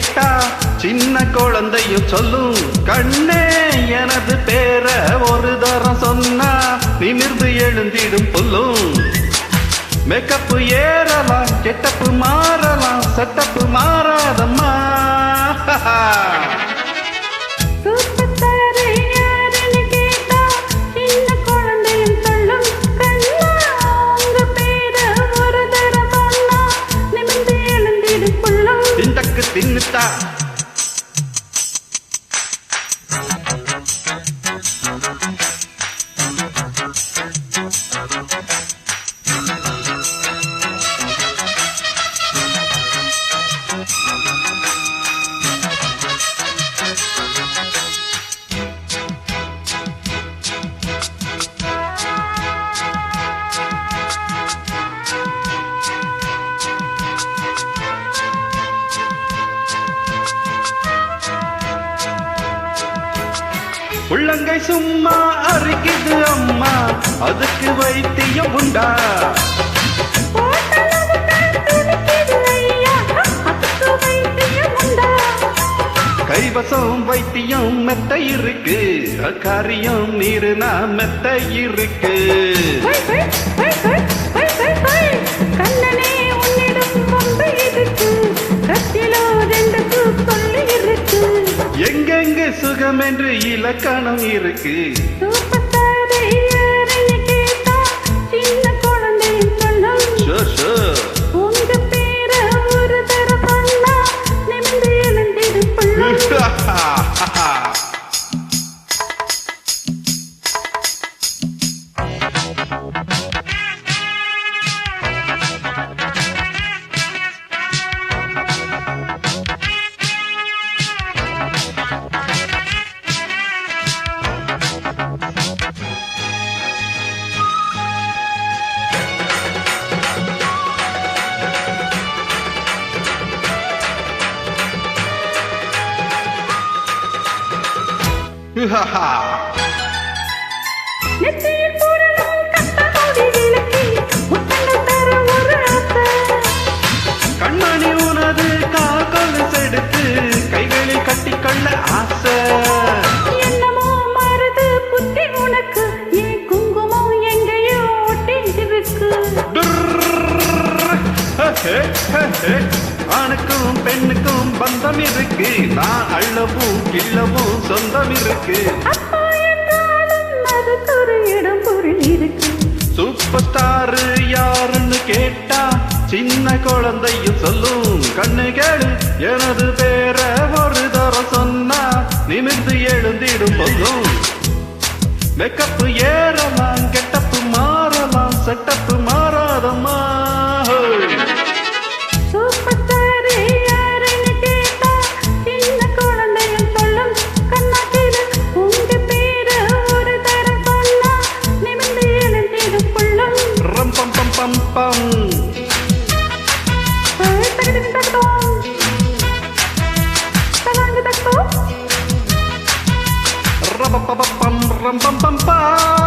கேட்டா சின்ன குழந்தையும் சொல்லும் கண்ணே எனது பேர ஒரு தரம் சொன்னா நிமிர்ந்து எழுந்திடும் புல்லும். மேக்கப்பு ஏறலாம் கெட்டப்பு மாறலாம் செட்டப்பு மாறாதம்மா. திண்டக்கு தின்னுட்டா உள்ளங்கை சும்மா அரிக்குது அம்மா அதுக்கு வைத்தியம் உண்டா? கைவசம் வைத்தியம் மெத்த இருக்கு காரியம் நீருனா மெத்த இருக்கு. எங்கெங்க சுகம் என்று இலக்கணம் இருக்கு. கண்மணி உனது கால் செடுத்து கைகளில் கட்டிக்கொள்ள ஆசை. என்னமோ மருது புத்தி உனக்கு ஏன் குங்குமம் எங்கேயோ ஒட்டிருக்கு. ஆணுக்கும் பெண்ணுக்கும் பந்தம் இருக்கு நான் அள்ளவும் கிள்ளவும் சொந்தம் இருக்கு. சூப்பர் ஸ்டார் யாருன்னு கேட்டா சின்ன குழந்தையும் சொல்லும் கண்ணு கேளு எனது பேர ஒரு தரம் சொன்னா நிமிர்ந்து எழுந்திடும் சொல்லும். மேக்கப்பு ஏறலாம் கெட்டப்பு மாறலாம் setup மாறாதம்மா. Pam pam ram pam pam pam